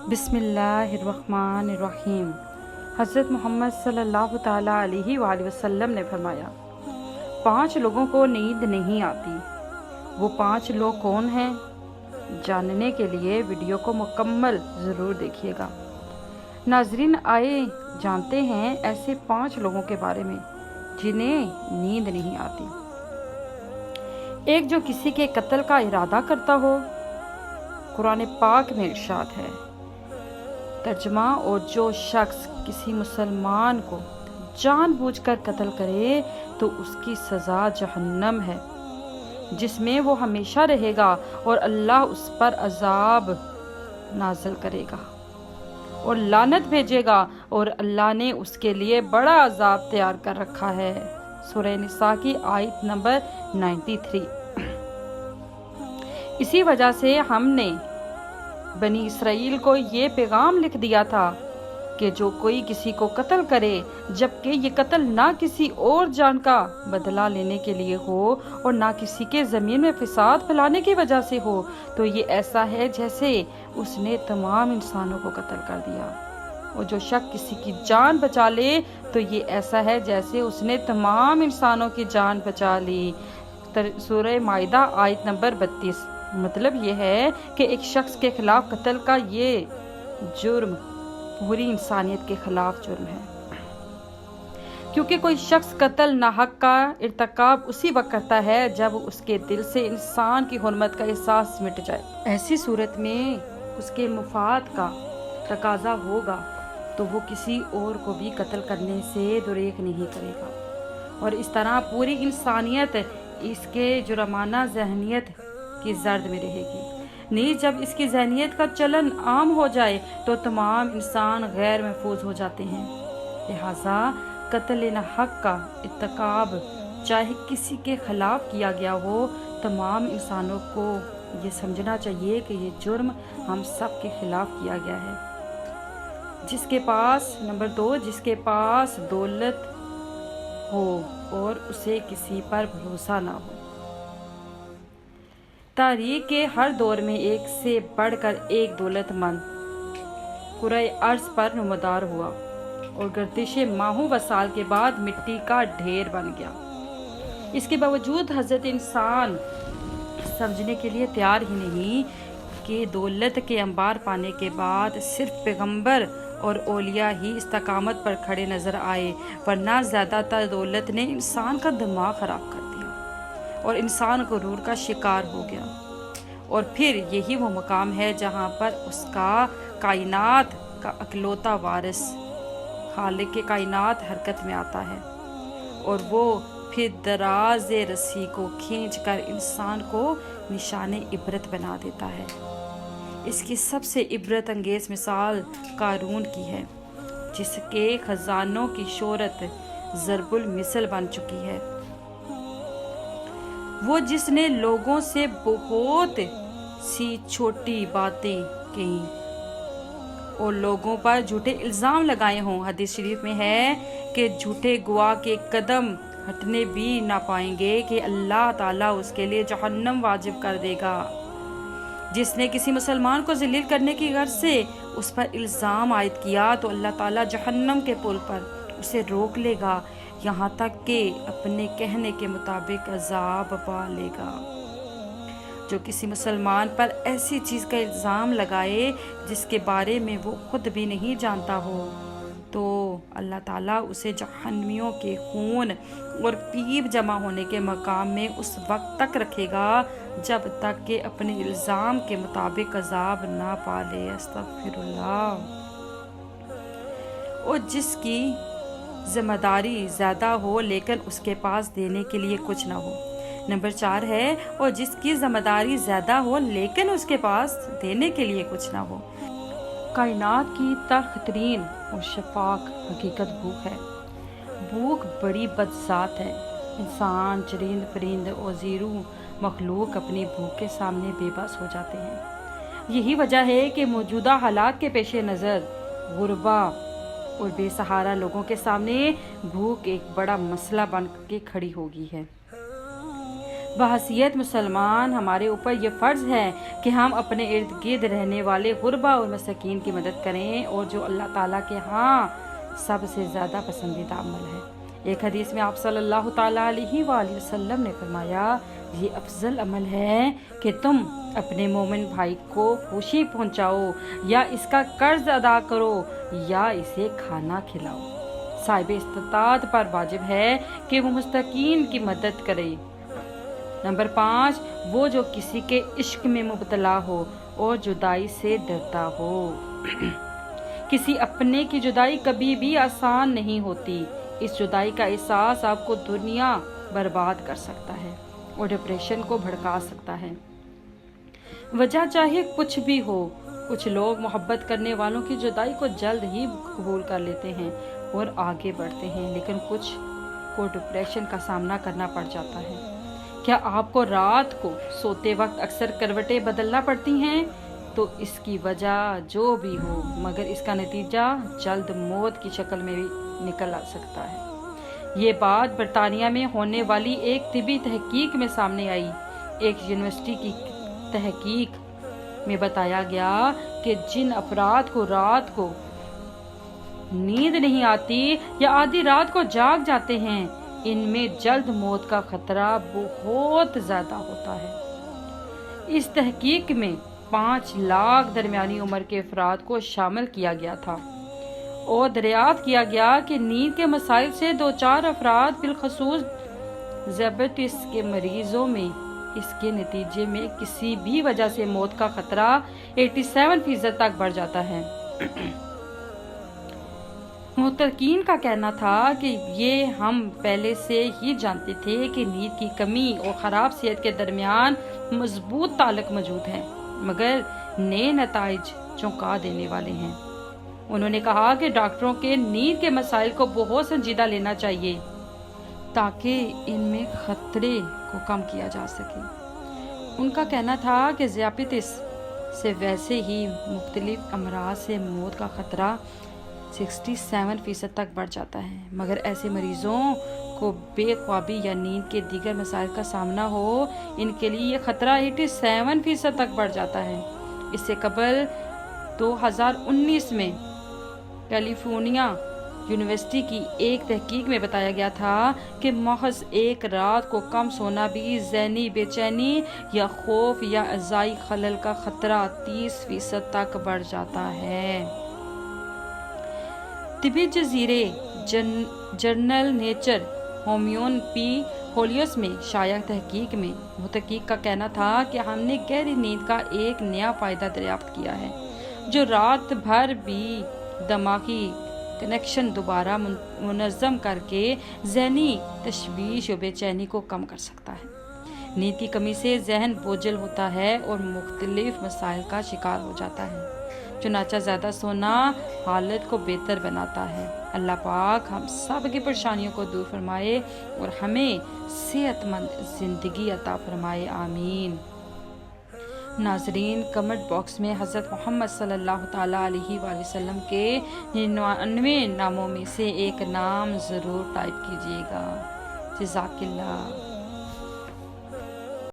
بسم اللہ الرحمن الرحیم۔ حضرت محمد صلی اللہ تعالیٰ علیہ وآلہ وسلم نے فرمایا، 5 لوگوں کو نیند نہیں آتی۔ وہ 5 لوگ کون ہیں؟ جاننے کے لیے ویڈیو کو مکمل ضرور دیکھیے گا۔ ناظرین، آئے جانتے ہیں ایسے 5 لوگوں کے بارے میں جنہیں نیند نہیں آتی۔ ایک جو کسی کے قتل کا ارادہ کرتا ہو۔ قرآن پاک میں ارشاد ہے، ترجمہ، اور جو شخص کسی مسلمان کو جان بوجھ کر قتل کرے تو اس کی سزا جہنم ہے، جس میں وہ ہمیشہ رہے گا، اور اللہ اس پر عذاب نازل کرے گا اور لعنت بھیجے گا، اور اللہ نے اس کے لیے بڑا عذاب تیار کر رکھا ہے۔ سورہ نساء کی آیت نمبر 93۔ اسی وجہ سے ہم نے بنی اسرائیل کو یہ پیغام لکھ دیا تھا کہ جو کوئی کسی کو قتل کرے جبکہ یہ قتل نہ کسی اور جان کا بدلہ لینے کے لیے ہو اور نہ کسی کے زمین میں فساد پھیلانے کی وجہ سے ہو، تو یہ ایسا ہے جیسے اس نے تمام انسانوں کو قتل کر دیا، اور جو شخص کسی کی جان بچا لے تو یہ ایسا ہے جیسے اس نے تمام انسانوں کی جان بچا لی۔ سورہ مائدہ آیت نمبر 32۔ مطلب یہ ہے کہ ایک شخص کے خلاف قتل کا یہ جرم پوری انسانیت کے خلاف جرم ہے، کیونکہ کوئی شخص قتل ناحق کا ارتکاب اسی وقت کرتا ہے جب اس کے دل سے انسان کی حرمت کا احساس مٹ جائے۔ ایسی صورت میں اس کے مفاد کا تقاضا ہوگا تو وہ کسی اور کو بھی قتل کرنے سے دریغ نہیں کرے گا، اور اس طرح پوری انسانیت اس کے جرمانہ ذہنیت کی زرد میں رہے گی۔ نیز جب اس کی ذہنیت کا چلن عام ہو جائے تو تمام انسان غیر محفوظ ہو جاتے ہیں۔ لہٰذا قتل ناحق کا ارتکاب چاہے کسی کے خلاف کیا گیا ہو، تمام انسانوں کو یہ سمجھنا چاہیے کہ یہ جرم ہم سب کے خلاف کیا گیا ہے۔ جس کے پاس نمبر 2 جس کے پاس دولت ہو اور اسے کسی پر بھروسہ نہ ہو۔ تاریخ کے ہر دور میں ایک سے بڑھ کر ایک دولت مند کرۂ ارض پر نمودار ہوا اور گردش ماہوں و سال کے بعد مٹی کا ڈھیر بن گیا۔ اس کے باوجود حضرت انسان سمجھنے کے لیے تیار ہی نہیں کہ دولت کے انبار پانے کے بعد صرف پیغمبر اور اولیاء ہی استقامت پر کھڑے نظر آئے، ورنہ زیادہ تر دولت نے انسان کا دماغ خراب کر دیا اور انسان غرور کا شکار ہو گیا۔ اور پھر یہی وہ مقام ہے جہاں پر اس کا کائنات کا اکلوتا وارث خالق کے کائنات حرکت میں آتا ہے، اور وہ پھر دراز رسی کو کھینچ کر انسان کو نشان عبرت بنا دیتا ہے۔ اس کی سب سے عبرت انگیز مثال قارون کی ہے، جس کے خزانوں کی شہرت ضرب المثل بن چکی ہے۔ وہ جس نے لوگوں سے بہت سی چھوٹی باتیں کہیں اور لوگوں پر جھوٹے الزام لگائے ہوں۔ حدیث شریف میں ہے کہ جھوٹے گواہ کے قدم ہٹنے بھی نہ پائیں گے کہ اللہ تعالیٰ اس کے لیے جہنم واجب کر دے گا۔ جس نے کسی مسلمان کو ذلیل کرنے کی غرض سے اس پر الزام عائد کیا تو اللہ تعالیٰ جہنم کے پل پر اسے روک لے گا، یہاں تک کہ اپنے کہنے کے مطابق عذاب پا لے گا۔ جو کسی مسلمان پر ایسی چیز کا الزام لگائے جس کے بارے میں وہ خود بھی نہیں جانتا ہو تو اللہ تعالیٰ اسے جہنمیوں کے خون اور پیپ جمع ہونے کے مقام میں اس وقت تک رکھے گا جب تک کہ اپنے الزام کے مطابق عذاب نہ پا لے۔ استغفر اللہ۔ اور جس کی ذمہ داری زیادہ ہو لیکن اس کے پاس دینے کے لیے کچھ نہ ہو۔ نمبر 4 ہے، اور جس کی ذمہ داری زیادہ ہو لیکن اس کے پاس دینے کے لیے کچھ نہ ہو۔ کائنات کی تلخ ترین اور شفاق حقیقت بھوک ہے۔ بھوک بڑی بد ذات ہے۔ انسان، چرند پرند اور زیرو مخلوق اپنی بھوک کے سامنے بے بس ہو جاتے ہیں۔ یہی وجہ ہے کہ موجودہ حالات کے پیش نظر غربا اور بے سہارا لوگوں کے سامنے بھوک ایک بڑا مسئلہ بن کے کھڑی ہوگی ہے۔ بحیثیت مسلمان ہمارے اوپر یہ فرض ہے کہ ہم اپنے ارد گرد رہنے والے غربا اور مساکین کی مدد کریں، اور جو اللہ تعالیٰ کے ہاں سب سے زیادہ پسندیدہ عمل ہے۔ ایک حدیث میں آپ صلی اللہ تعالیٰ علیہ وآلہ وسلم نے فرمایا، یہ افضل عمل ہے کہ تم اپنے مومن بھائی کو خوشی پہنچاؤ، یا اس کا قرض ادا کرو، یا اسے کھانا کھلاؤ۔ صاحب استطاعت پر واجب ہے کہ وہ مستحقین کی مدد کرے۔ نمبر 5، وہ جو کسی کے عشق میں مبتلا ہو اور جدائی سے ڈرتا ہو۔ کسی اپنے کی جدائی کبھی بھی آسان نہیں ہوتی۔ اس جدائی کا احساس آپ کو دنیا برباد کر سکتا ہے اور ڈپریشن کو بھڑکا سکتا ہے۔ وجہ چاہے کچھ بھی ہو، کچھ لوگ محبت کرنے والوں کی جدائی کو جلد ہی قبول کر لیتے ہیں اور آگے بڑھتے ہیں، لیکن کچھ کو ڈپریشن کا سامنا کرنا پڑ جاتا ہے۔ کیا آپ کو رات کو سوتے وقت اکثر کروٹیں بدلنا پڑتی ہیں؟ تو اس کی وجہ جو بھی ہو، مگر اس کا نتیجہ جلد موت کی شکل میں بھی نکل آ سکتا ہے۔ یہ بات برطانیہ میں ہونے والی ایک طبی تحقیق میں سامنے آئی۔ ایک یونیورسٹی کی تحقیق میں بتایا گیا کہ جن افراد کو رات کو نیند نہیں آتی یا آدھی رات کو جاگ جاتے ہیں، ان میں جلد موت کا خطرہ بہت زیادہ ہوتا ہے۔ اس تحقیق میں 5 لاکھ درمیانی عمر کے افراد کو شامل کیا گیا تھا، اور دریافت کیا گیا کہ نیند کے مسائل سے 2-4 افراد، بالخصوص ذیابیطس کے مریضوں میں، اس کے نتیجے میں کسی بھی وجہ سے موت کا خطرہ 87% تک بڑھ جاتا ہے۔ محققین کا کہنا تھا کہ یہ ہم پہلے سے ہی جانتے تھے کہ نیند کی کمی اور خراب صحت کے درمیان مضبوط تعلق موجود ہے، مگر نئے نتائج چونکا دینے والے ہیں۔ انہوں نے کہا کہ ڈاکٹروں کے نیند کے مسائل کو بہت سنجیدہ لینا چاہیے تاکہ ان میں خطرے کو کم کیا جا سکے۔ ان کا کہنا تھا کہ ذیابیطس سے ویسے ہی مختلف امراض سے موت کا خطرہ 67% تک بڑھ جاتا ہے، مگر ایسے مریضوں کو بے خوابی یا نیند کے دیگر مسائل کا سامنا ہو، ان کے لیے یہ خطرہ 87% تک بڑھ جاتا ہے۔ اس سے قبل 2019 میں کیلیفورنیا یونیورسٹی کی ایک تحقیق میں بتایا گیا تھا کہ محض ایک رات کو کم سونا بھی ذہنی بے چینی یا خوف یا اعضائی خلل کا خطرہ 30% تک بڑھ جاتا ہے۔ طبی جزیرے جرنل نیچر ہومیوپیتھی میں شائع تحقیق میں محقق کا کہنا تھا کہ ہم نے گہری نیند کا ایک نیا فائدہ دریافت کیا ہے، جو رات بھر بھی دماغی کنیکشن دوبارہ منظم کر کے ذہنی تشویش و بے چینی کو کم کر سکتا ہے۔ نیند کی کمی سے ذہن بوجھل ہوتا ہے اور مختلف مسائل کا شکار ہو جاتا ہے، چنانچہ زیادہ سونا حالت کو بہتر بناتا ہے۔ اللہ پاک ہم سب کی پریشانیوں کو دور فرمائے اور ہمیں صحت مند زندگی عطا فرمائے، آمین۔ ناظرین، کمنٹ باکس میں حضرت محمد صلی اللہ تعالیٰ علیہ وآلہ وسلم کے 99 ناموں میں سے ایک نام ضرور ٹائپ کیجیے گا۔ جزاک اللہ۔